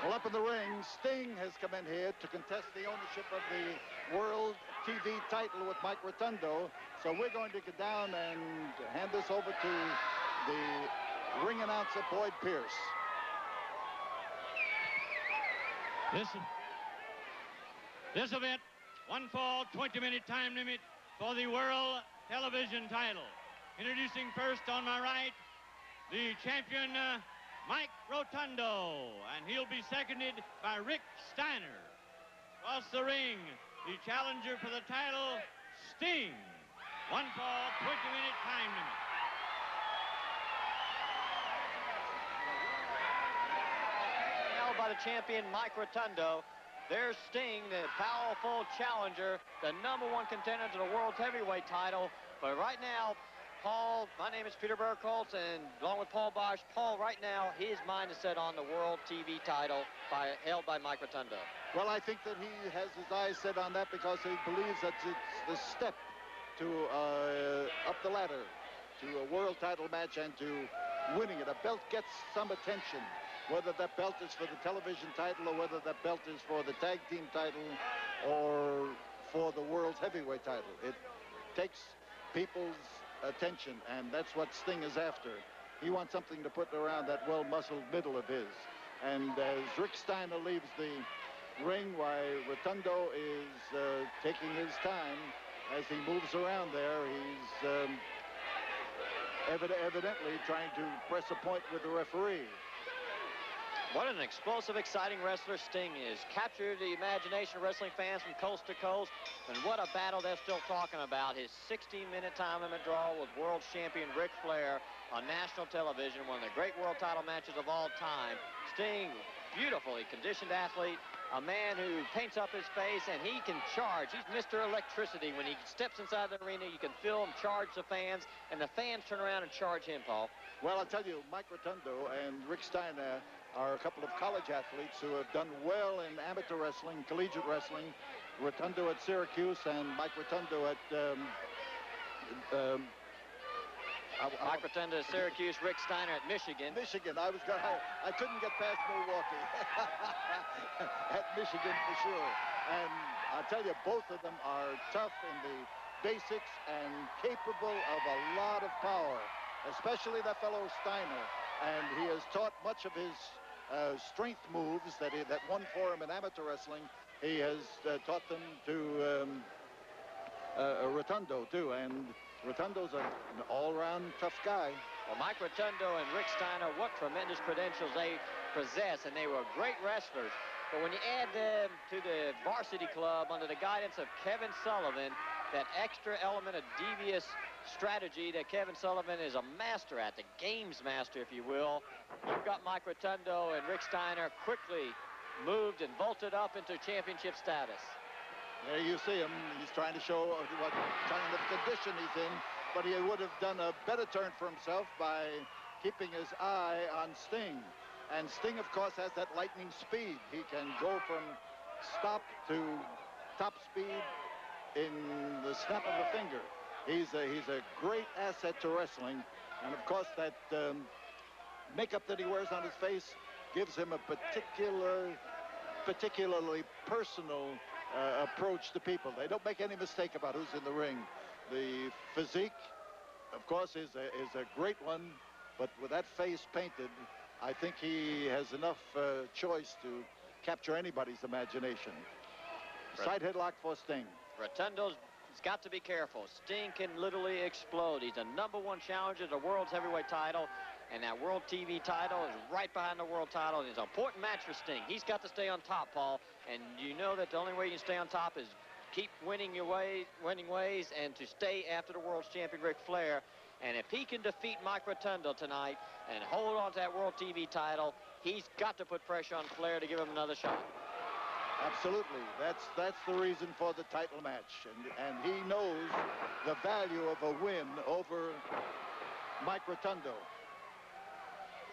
Well, up in the ring, Sting has come in here to contest the ownership of the World TV title with Mike Rotundo. So we're going to get down and hand this over to the ring announcer, Boyd Pierce. This event, one fall, 20-minute time limit for the World Television title. Introducing first on my right, the champion, Mike Rotundo, and he'll be seconded by Rick Steiner. Across the ring, the challenger for the title, Sting. One fall, 20-minute time limit. Held by the champion, Mike Rotundo. There's Sting, the powerful challenger, the #1 contender to the world's heavyweight title. But right now, Paul, my name is Peter Burkholz, and along with Paul Boesch, Paul, right now, his mind is set on the world TV title held by Mike Rotundo. Well, I think that he has his eyes set on that because he believes that it's the step to up the ladder to a world title match and to winning it. A belt gets some attention, whether that belt is for the television title or whether that belt is for the tag team title or for the world's heavyweight title. It takes people's attention, and that's what Sting is after. He wants something to put around that well-muscled middle of his. And as Rick Steiner leaves the ring, why Rotundo is taking his time as he moves around there. He's evidently trying to press a point with the referee. What an explosive, exciting wrestler Sting is. Captured the imagination of wrestling fans from coast to coast. And what a battle they're still talking about. His 16-minute time limit draw with world champion Ric Flair on national television. One of the great world title matches of all time. Sting, beautifully conditioned athlete. A man who paints up his face, and he can charge. He's Mr. Electricity. When he steps inside the arena, you can feel him charge the fans, and the fans turn around and charge him, Paul. Well, I'll tell you, Mike Rotundo and Rick Steiner are a couple of college athletes who have done well in amateur wrestling, collegiate wrestling. Rotundo at Syracuse and Mike Rotundo at Mike Rotundo at Syracuse, Rick Steiner at Michigan. Michigan. I couldn't get past Milwaukee. At Michigan for sure. And I'll tell you, both of them are tough in the basics and capable of a lot of power, especially that fellow Steiner. And he has taught much of his strength moves that won for him in amateur wrestling. He has taught them to Rotundo, too. And Rotundo's an all-around tough guy. Well, Mike Rotundo and Rick Steiner, what tremendous credentials they possess, and they were great wrestlers. But when you add them to the varsity club under the guidance of Kevin Sullivan, that extra element of devious strategy that Kevin Sullivan is a master at, the games master, if you will, you've got Mike Rotundo and Rick Steiner quickly moved and vaulted up into championship status. There you see him. He's trying to show what kind of condition he's in, but he would have done a better turn for himself by keeping his eye on Sting. And Sting, of course, has that lightning speed. He can go from stop to top speed in the snap of a finger. He's a great asset to wrestling. And, of course, that makeup that he wears on his face gives him a particularly personal approach to people. They don't make any mistake about who's in the ring. The physique, of course, is a great one, but with that face painted, I think he has enough choice to capture anybody's imagination. Side headlock for Sting. Rotundo's got to be careful. Sting can literally explode. He's the #1 challenger to the world's heavyweight title, and that world TV title is right behind the world title. It's an important match for Sting. He's got to stay on top, Paul, and you know that the only way you can stay on top is keep winning ways, and to stay after the world's champion Ric Flair. And if he can defeat Mike Rotundo tonight and hold on to that world TV title, he's got to put pressure on Flair to give him another shot. Absolutely. That's the reason for the title match. And he knows the value of a win over Mike Rotundo.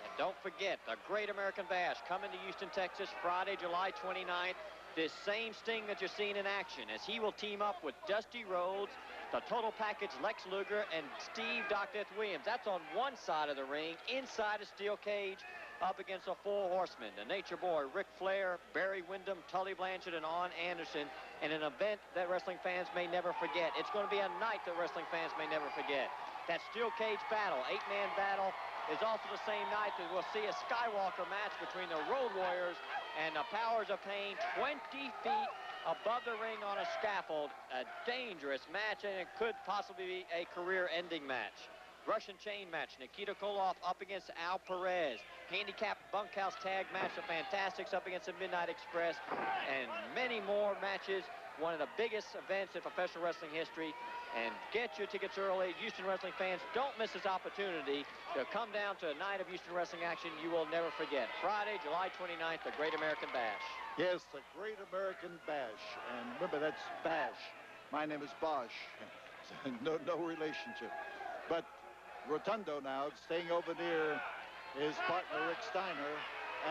And don't forget, the Great American Bash coming to Houston, Texas, Friday, July 29th. This same Sting that you're seeing in action, as he will team up with Dusty Rhodes, the Total Package Lex Luger, and Steve Dr. Williams. That's on one side of the ring, inside a steel cage. up against the four horsemen, the Nature Boy, Ric Flair, Barry Windham, Tully Blanchard, and Arn Anderson, in an event that wrestling fans may never forget. It's going to be a night that wrestling fans may never forget. That steel cage battle, 8-man battle, is also the same night that we'll see a Skywalker match between the Road Warriors and the Powers of Pain, 20 feet above the ring on a scaffold. A dangerous match, and it could possibly be a career-ending match. Russian chain match, Nikita Koloff up against Al Perez. Handicap bunkhouse tag match, the Fantastics up against the Midnight Express, and many more matches. One of the biggest events in professional wrestling history. And get your tickets early. Houston wrestling fans, don't miss this opportunity to come down to a night of Houston wrestling action you will never forget. Friday, July 29th, the Great American Bash. Yes, the Great American Bash. And remember, that's Bash. My name is Boesch. no relationship. But Rotundo now, staying over near his partner, Rick Steiner,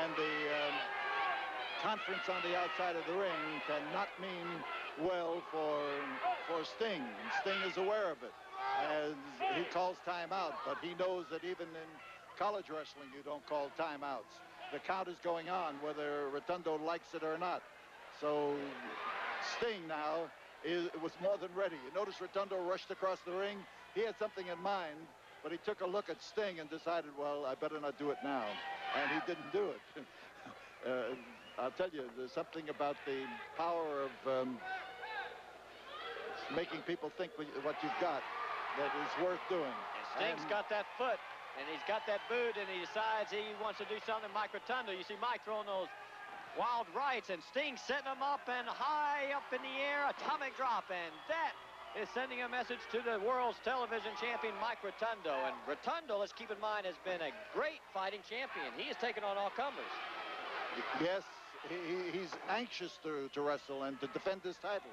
and the conference on the outside of the ring cannot mean well for Sting. And Sting is aware of it as he calls timeout, but he knows that even in college wrestling, you don't call timeouts. The count is going on, whether Rotundo likes it or not. So Sting now was more than ready. You notice Rotundo rushed across the ring. He had something in mind, but he took a look at Sting and decided, well, I better not do it now. And he didn't do it. I'll tell you, there's something about the power of making people think what you've got that is worth doing. And Sting's got that foot, and he's got that boot, and he decides he wants to do something. Mike Rotundo, you see Mike throwing those wild rights, and Sting setting them up and high up in the air, atomic drop, and that is sending a message to the world's television champion, Mike Rotundo. And Rotundo, let's keep in mind, has been a great fighting champion. He has taken on all comers. Yes, he's anxious to wrestle and to defend his title.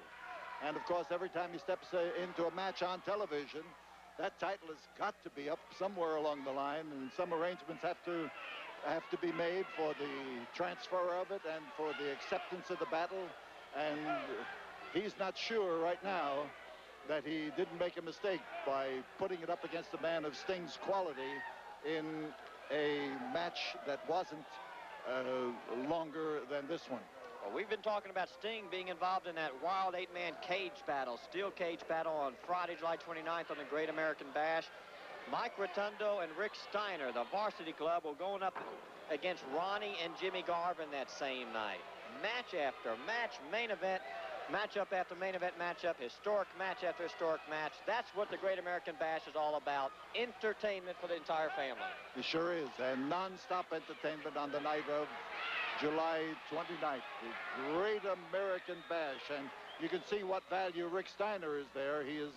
And, of course, every time he steps into a match on television, that title has got to be up somewhere along the line, and some arrangements have to be made for the transfer of it and for the acceptance of the battle. And he's not sure right now that he didn't make a mistake by putting it up against a man of Sting's quality in a match that wasn't longer than this one. Well, we've been talking about Sting being involved in that wild 8-man cage battle, steel cage battle on Friday, July 29th on the Great American Bash. Mike Rotundo and Rick Steiner, the Varsity Club, will going up against Ronnie and Jimmy Garvin that same night. Match after match, main event, matchup after main event matchup, historic match after historic match. That's what the Great American Bash is all about. Entertainment for the entire family. It sure is. And non-stop entertainment on the night of July 29th, the Great American Bash. And you can see what value Rick Steiner is there. He has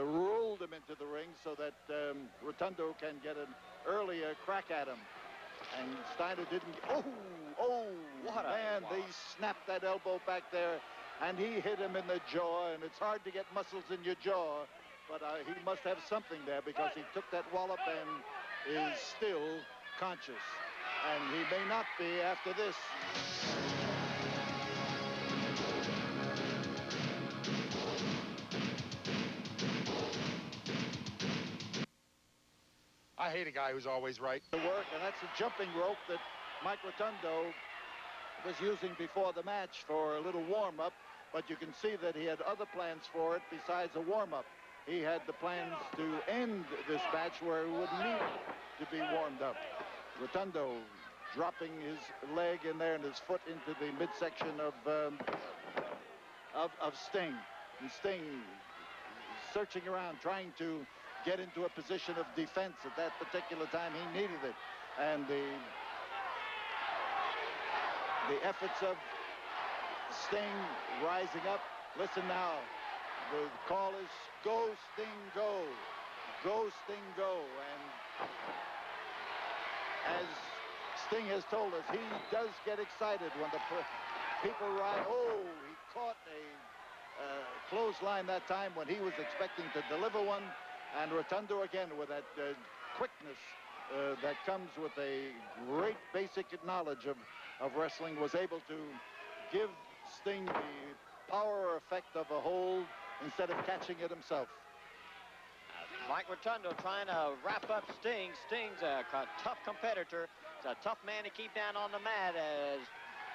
rolled him into the ring so that Rotundo can get an earlier crack at him. And Steiner didn't. Oh, what man, wow. They snapped that elbow back there, and he hit him in the jaw, and it's hard to get muscles in your jaw, but he must have something there because he took that wallop and is still conscious. And he may not be after this. I hate a guy who's always right. To work, and that's a jumping rope that Mike Rotundo was using before the match for a little warm-up, but you can see that he had other plans for it besides a warm-up. He had the plans to end this match where he would need to be warmed up. Rotundo dropping his leg in there and his foot into the midsection of Sting. And Sting searching around, trying to get into a position of defense at that particular time. He needed it. And the efforts of Sting rising up. Listen now. The call is go, Sting, go. Go, Sting, go. And as Sting has told us, he does get excited when the people ride. Oh, he caught a clothesline that time when he was expecting to deliver one. And Rotundo again with that quickness that comes with a great basic knowledge of wrestling was able to give Sting the power effect of a hold instead of catching it himself. Mike Rotundo trying to wrap up Sting. Sting's a tough competitor. a tough man to keep down on the mat, as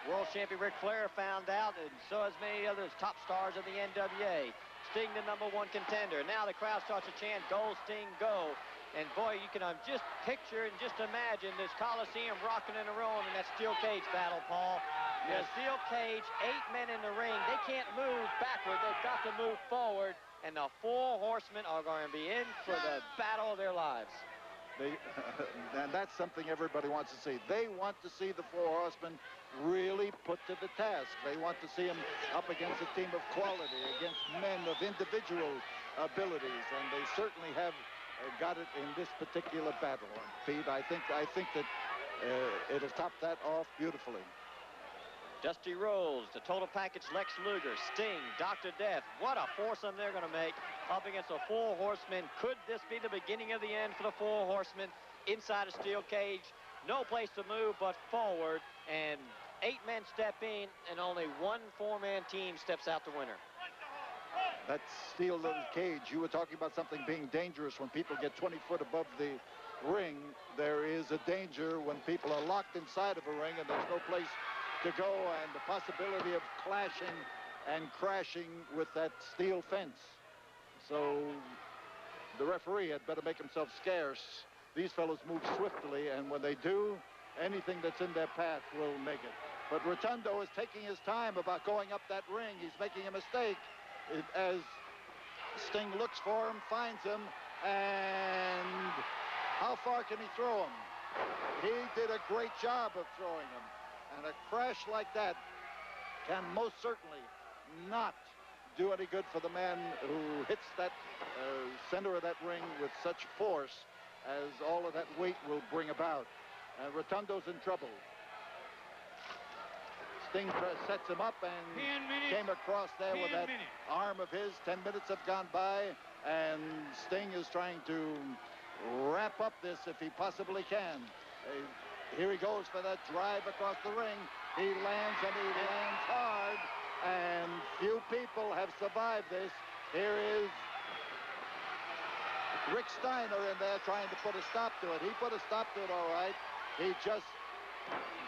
world champion Ric Flair found out, and so has many others, top stars of the NWA. Sting, the #1 contender. Now the crowd starts to chant, "Go, Sting, go." And boy, you can just picture and just imagine this Coliseum rocking and rolling in that steel cage battle, Paul. Yes. The steel cage, 8 men in the ring. They can't move backward. They've got to move forward. And the 4 horsemen are going to be in for the battle of their lives. And that's something everybody wants to see. They want to see the 4 horsemen really put to the task. They want to see them up against a team of quality, against men of individual abilities, and they certainly have got it in this particular battle. Pete, I think that it'll top that off beautifully. Dusty Rhodes, the total package, Lex Luger, Sting, Dr. Death. What a foursome they're going to make up against the 4 horsemen. Could this be the beginning of the end for the 4 horsemen inside a steel cage? No place to move but forward, and 8 men step in, and only 1 4-man team steps out the winner. That steel little cage, you were talking about something being dangerous when people get 20 foot above the ring. There is a danger when people are locked inside of a ring and there's no place to go, and the possibility of clashing and crashing with that steel fence. So the referee had better make himself scarce. These fellows move swiftly, and when they do, anything that's in their path will make it. But Rotundo is taking his time about going up that ring. He's making a mistake as Sting looks for him, finds him, and how far can he throw him? He did a great job of throwing him. And a crash like that can most certainly not do any good for the man who hits that center of that ring with such force as all of that weight will bring about. And Rotundo's in trouble. Sting sets him up and came across there with that arm of his. 10 minutes have gone by, and Sting is trying to wrap up this if he possibly can. Here he goes for that drive across the ring. He lands, and he lands hard, and few people have survived this. Here is Rick Steiner in there trying to put a stop to it. He put a stop to it all right. He just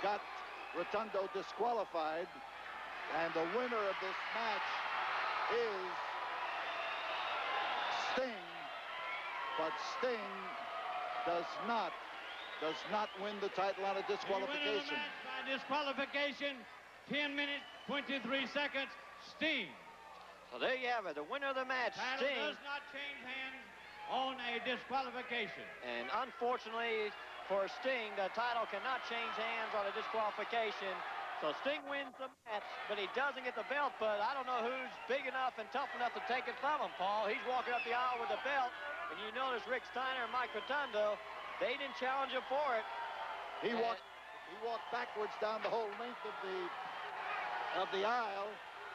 got Rotundo disqualified, and the winner of this match is Sting. But Sting does not win the title on a disqualification. The winner of the match by disqualification, 10 minutes, 23 seconds, Sting. So there you have it, the winner of the match, Title Sting. does not change hands on a disqualification. And unfortunately for Sting, the title cannot change hands on a disqualification. So Sting wins the match, but he doesn't get the belt. But I don't know who's big enough and tough enough to take it from him, Paul. He's walking up the aisle with the belt, and you notice Rick Steiner and Mike Rotundo, they didn't challenge him for it. He walked backwards down the whole length of the aisle,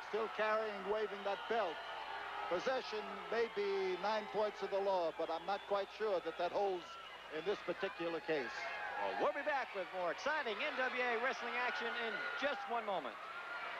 still carrying, waving that belt. Possession may be 9 points of the law, but I'm not quite sure that holds in this particular case. Well, we'll be back with more exciting NWA wrestling action in just one moment.